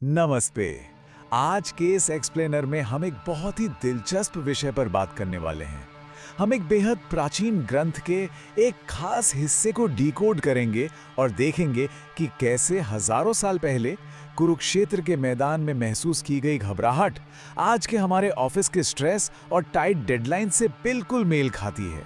नमस्ते। आज के इस एक्सप्लेनर में हम एक बहुत ही दिलचस्प विषय पर बात करने वाले हैं। हम एक बेहद प्राचीन ग्रंथ के एक खास हिस्से को डिकोड करेंगे और देखेंगे कि कैसे हजारों साल पहले कुरुक्षेत्र के मैदान में महसूस की गई घबराहट आज के हमारे ऑफिस के स्ट्रेस और टाइट डेडलाइन से बिल्कुल मेल खाती है।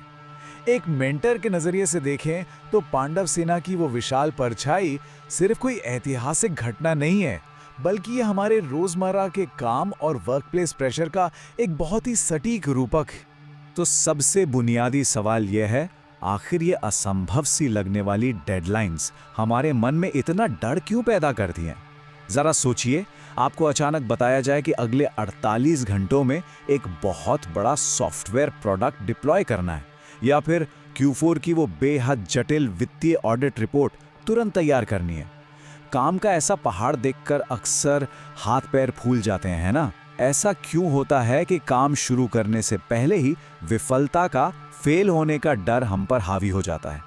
एक मेंटर के नजरिए से देखें तो पांडव सेना की वो विशाल परछाई सिर्फ कोई ऐतिहासिक घटना नहीं है, बल्कि ये हमारे रोजमर्रा के काम और वर्कप्लेस प्रेशर का एक बहुत ही सटीक रूपक है। तो सबसे बुनियादी सवाल यह है, आखिर ये असंभव सी लगने वाली डेडलाइंस हमारे मन में इतना डर क्यों पैदा करती हैं? जरा सोचिए, आपको अचानक बताया जाए कि अगले 48 घंटों में एक बहुत बड़ा सॉफ्टवेयर प्रोडक्ट डिप्लॉय करना है, या फिर Q4 की वो बेहद जटिल वित्तीय ऑडिट रिपोर्ट तुरंत तैयार करनी है। काम का ऐसा पहाड़ देखकर अक्सर हाथ पैर फूल जाते हैं, है ना? ऐसा क्यों होता है कि काम शुरू करने से पहले ही विफलता का, फेल होने का डर हम पर हावी हो जाता है?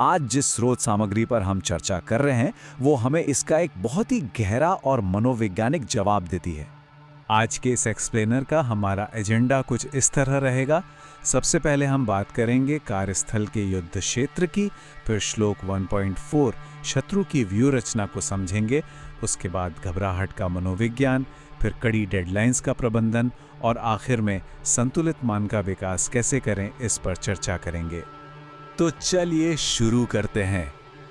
आज जिस स्रोत सामग्री पर हम चर्चा कर रहे हैं वो हमें इसका एक बहुत ही गहरा और मनोवैज्ञानिक जवाब देती है। आज के इस एक्सप्लेनर का हमारा एजेंडा कुछ इस तरह रहेगा। सबसे पहले हम बात करेंगे कार्यस्थल के युद्ध क्षेत्र की, फिर श्लोक 1.4 शत्रु की व्यू रचना को समझेंगे, उसके बाद घबराहट का मनोविज्ञान, फिर कड़ी डेडलाइंस का प्रबंधन और आखिर में संतुलित मन का विकास कैसे करें, इस पर चर्चा करेंगे। तो चलिए शुरू करते हैं।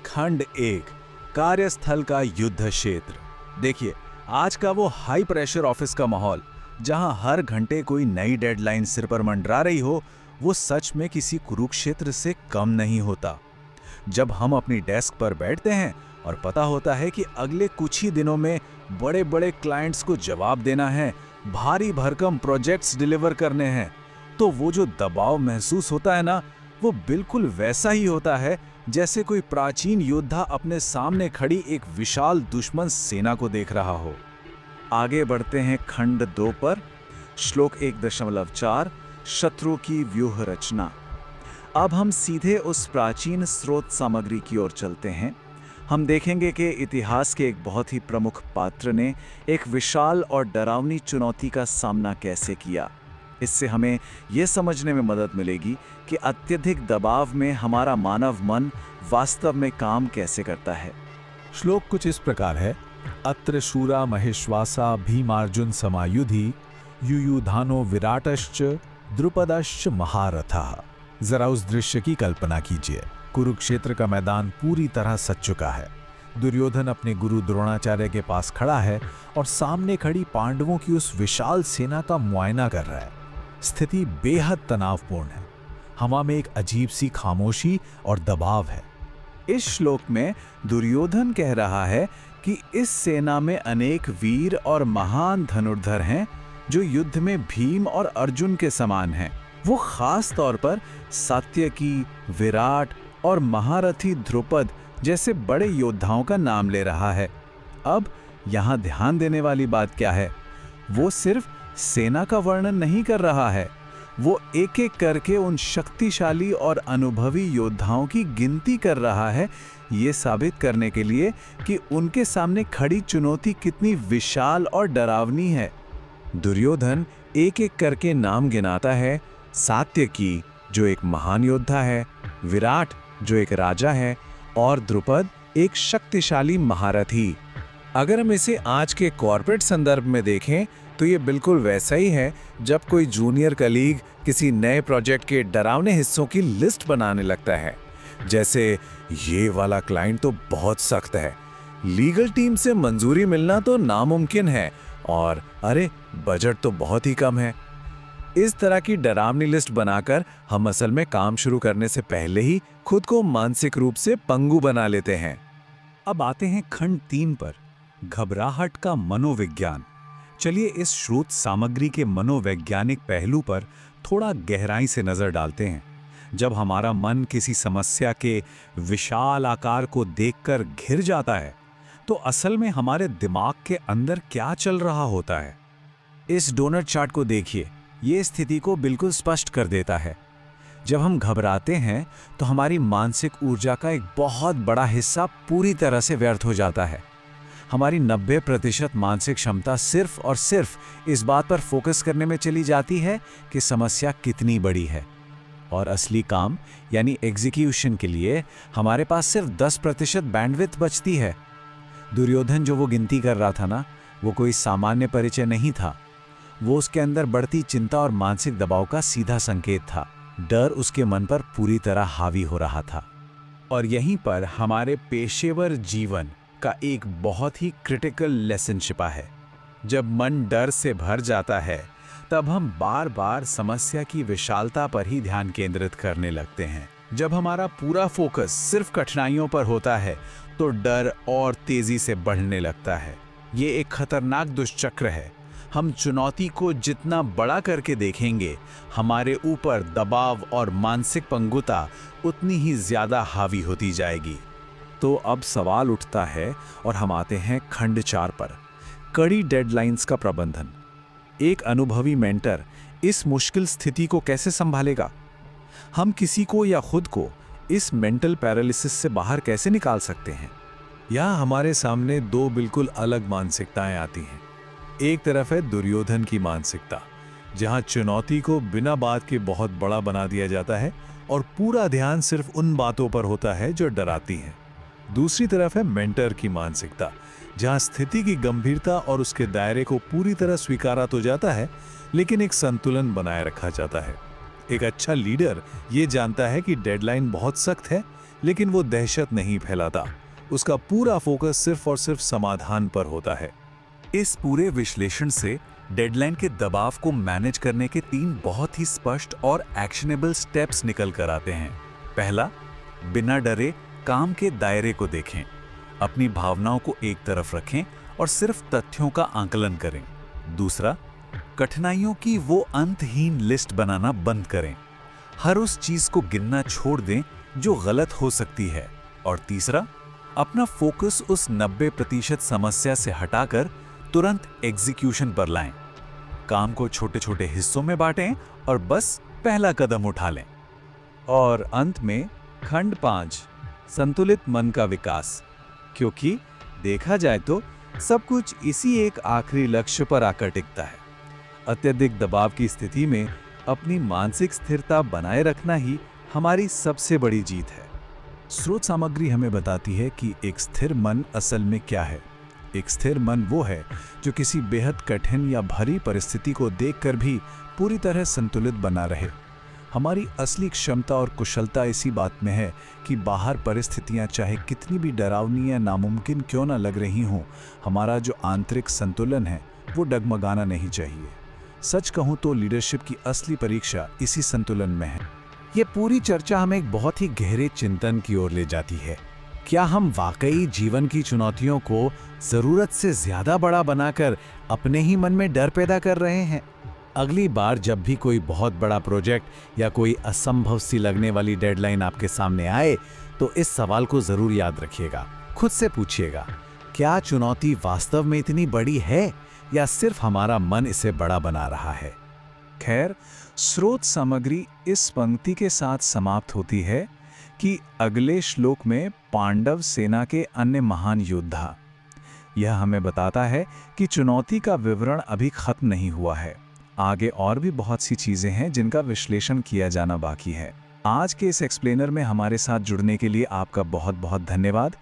खंड 1, कार्यस्थल का युद्ध क्षेत्र। देखिए, आज का वो हाई प्रेशर ऑफिस का माहौल, जहां हर घंटे कोई नई डेडलाइन सिर पर मंडरा रही हो, वो सच में किसी कुरुक्षेत्र से कम नहीं होता। जब हम अपनी डेस्क पर बैठते हैं और पता होता है कि अगले कुछ ही दिनों में बड़े बड़े क्लाइंट्स को जवाब देना है, भारी भरकम प्रोजेक्ट्स डिलीवर करने हैं, तो वो जो दबाव महसूस होता है ना, वो बिल्कुल वैसा ही होता है जैसे कोई प्राचीन योद्धा अपने सामने खड़ी एक विशाल दुश्मन सेना को देख रहा हो। आगे बढ़ते हैं खंड 2 पर, श्लोक 1.4 शत्रु की व्यूह रचना। अब हम सीधे उस प्राचीन स्रोत सामग्री की ओर चलते हैं। हम देखेंगे कि इतिहास के एक बहुत ही प्रमुख पात्र ने एक विशाल और डरावनी चुनौती का सामना कैसे किया। इससे हमें यह समझने में मदद मिलेगी कि अत्यधिक दबाव में हमारा मानव मन वास्तव में काम कैसे करता है। श्लोक कुछ इस प्रकार है, अत्र शूरा महेश्वासा भीमार्जुन समायुधि युयुधानो विराटश्च द्रुपदश्च महारथः। जरा उस दृश्य की कल्पना कीजिए। कुरुक्षेत्र का मैदान पूरी तरह सज चुका है। दुर्योधन अपने गुरु द्रोणाचार्य के पास खड़ा है और सामने खड़ी पांडवों की उस विशाल सेना का मुआयना कर रहा है। स्थिति बेहद तनावपूर्ण है। हवा में एक अजीब सी खामोशी और दबाव है। इस श्लोक में दुर्योधन कह रहा है कि इस सेना में अनेक वीर और महान धनुर्धर हैं जो युद्ध में भीम और अर्जुन के समान हैं। वो खास तौर पर सात्यकी, विराट और महारथी द्रुपद जैसे बड़े योद्धाओं का नाम ले रहा है। अब यहाँ ध्यान देने वाली बात क्या है? वो सिर्फ सेना का वर्णन नहीं कर रहा है, वो एक एक करके उन शक्तिशाली और अनुभवी योद्धाओं की गिनती कर रहा है, ये साबित करने के लिए कि उनके सामने खड़ी चुनौती कितनी विशाल और डरावनी है। दुर्योधन एक एक करके नाम गिनाता है, सात्यकी जो एक महान योद्धा है, विराट जो एक राजा है, और द्रुपद एक शक्तिशाली महारथी। अगर हम इसे आज के कॉर्पोरेट संदर्भ में देखें तो ये बिल्कुल वैसा ही है जब कोई जूनियर कलीग किसी नए प्रोजेक्ट के डरावने हिस्सों की लिस्ट बनाने लगता है, जैसे ये वाला क्लाइंट तो बहुत सख्त है, लीगल टीम से मंजूरी मिलना तो नामुमकिन है, और अरे बजट तो बहुत ही कम है। इस तरह की डरावनी लिस्ट बनाकर हम असल में काम शुरू करने से पहले ही खुद को मानसिक रूप से पंगु बना लेते हैं। अब आते हैं खंड 3 पर, घबराहट का मनोविज्ञान। चलिए इस स्रोत सामग्री के मनोवैज्ञानिक पहलू पर थोड़ा गहराई से नजर डालते हैं। जब हमारा मन किसी समस्या के विशाल आकार को देखकर घिर जाता है, तो असल में हमारे दिमाग के अंदर क्या चल रहा होता है? इस डोनट चार्ट को देखिए, ये स्थिति को बिल्कुल स्पष्ट कर देता है। जब हम घबराते हैं तो हमारी मानसिक ऊर्जा का एक बहुत बड़ा हिस्सा पूरी तरह से व्यर्थ हो जाता है। हमारी 90% मानसिक क्षमता सिर्फ और सिर्फ इस बात पर फोकस करने में चली जाती है कि समस्या कितनी बड़ी है। और असली काम यानी एग्जीक्यूशन के लिए हमारे पास सिर्फ 10% बैंडविड्थ बचती है। दुर्योधन जो वो गिनती कर रहा था ना, वो कोई सामान्य परिचय नहीं था। वो उसके अंदर बढ़ती चिंता और मानसिक दबाव का सीधा संकेत था। डर उसके मन पर पूरी तरह हावी हो रहा था। और यहीं पर हमारे पेशेवर जीवन का एक बहुत ही क्रिटिकल लेसन छिपा है। जब मन डर से भर जाता है, तब हम बार बार समस्या की विशालता पर ही ध्यान केंद्रित करने लगते हैं। जब हमारा पूरा फोकस सिर्फ कठिनाइयों पर होता है, तो डर और तेजी से बढ़ने लगता है। ये एक खतरनाक दुष्चक्र है। हम चुनौती को जितना बड़ा करके देखेंगे, हमारे ऊपर दबाव और मानसिक पंगुता उतनी ही ज्यादा हावी होती जाएगी। तो अब सवाल उठता है और हम आते हैं खंड 4 पर, कड़ी डेडलाइंस का प्रबंधन। एक अनुभवी मेंटर इस मुश्किल स्थिति को कैसे संभालेगा? हम किसी को या खुद को इस मेंटल पैरालिसिस से बाहर कैसे निकाल सकते हैं? यहाँ हमारे सामने दो बिल्कुल अलग मानसिकताएं आती हैं। एक तरफ है दुर्योधन की मानसिकता, जहाँ चुनौती को बिना बात के बहुत बड़ा बना दिया जाता है और पूरा ध्यान सिर्फ उन बातों पर होता है जो डराती हैं। दूसरी तरफ है मेंटर की मानसिकता, जहाँ स्थिति की गंभीरता और उसके दायरे को पूरी तरह स्वीकारा तो जाता है, लेकिन एक संतुलन बनाए रखा जाता है। एक अच्छा लीडर ये जानता है कि डेडलाइन बहुत सख्त है, लेकिन वो दहशत नहीं फैलाता। उसका पूरा फोकस सिर्फ और सिर्फ समाधान पर होता है। इस पूरे विश्लेषण से डेडलाइन के दबाव को मैनेज करने के 3 बहुत ही स्पष्ट और एक्शनेबल स्टेप्स निकल कर आते हैं। पहला, बिना डरे काम के दायरे को देखें। अपनी भावनाओं को एक तरफ रखें और सिर्फ तथ्यों का आकलन करें। दूसरा, कठिनाइयों की वो अंतहीन लिस्ट बनाना बंद करें। हर उस चीज को गिनना छोड़ दें जो गलत हो सकती है। और तीसरा, अपना फोकस उस 90% समस्या से हटाकर तुरंत एग्जीक्यूशन पर लाएं। काम को छोटे छोटे हिस्सों में बांटें और बस पहला कदम उठा लें। और अंत में खंड 5, संतुलित मन का विकास। क्योंकि देखा जाए तो सब कुछ इसी एक आखिरी लक्ष्य पर आकर टिकता है। अत्यधिक दबाव की स्थिति में अपनी मानसिक स्थिरता बनाए रखना ही हमारी सबसे बड़ी जीत है। स्रोत सामग्री हमें बताती है कि एक स्थिर मन असल में क्या है। एक स्थिर मन वो है जो किसी बेहद कठिन या भारी परिस्थिति को देखकर भी पूरी तरह संतुलित बना रहे। हमारी असली क्षमता और कुशलता इसी बात में है कि बाहर परिस्थितियां चाहे कितनी भी डरावनी या नामुमकिन क्यों ना लग रही हों, हमारा जो आंतरिक संतुलन है वो डगमगाना नहीं चाहिए। सच कहूं तो लीडरशिप की असली परीक्षा इसी संतुलन में है। ये पूरी चर्चा हमें एक बहुत ही गहरे चिंतन की ओर ले जाती है। क्या हम वाकई जीवन की चुनौतियों को जरूरत से ज्यादा बड़ा बनाकर अपने ही मन में डर पैदा कर रहे हैं? अगली बार जब भी कोई बहुत बड़ा प्रोजेक्ट या कोई असंभव सी लगने वाली डेडलाइन आपके सामने आए, तो इस सवाल को जरूर याद रखिएगा। खुद से पूछिएगा, क्या चुनौती वास्तव में इतनी बड़ी है या सिर्फ हमारा मन इसे बड़ा बना रहा है? खैर, स्रोत सामग्री इस पंक्ति के साथ समाप्त होती है कि अगले श्लोक में पांडव सेना के अन्य महान योद्धा। यह हमें बताता है कि चुनौती का विवरण अभी खत्म नहीं हुआ है। आगे और भी बहुत सी चीजें हैं जिनका विश्लेषण किया जाना बाकी है। आज के इस एक्सप्लेनर में हमारे साथ जुड़ने के लिए आपका बहुत बहुत धन्यवाद।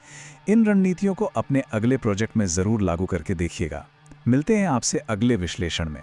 इन रणनीतियों को अपने अगले प्रोजेक्ट में जरूर लागू करके देखिएगा। मिलते हैं आपसे अगले विश्लेषण में।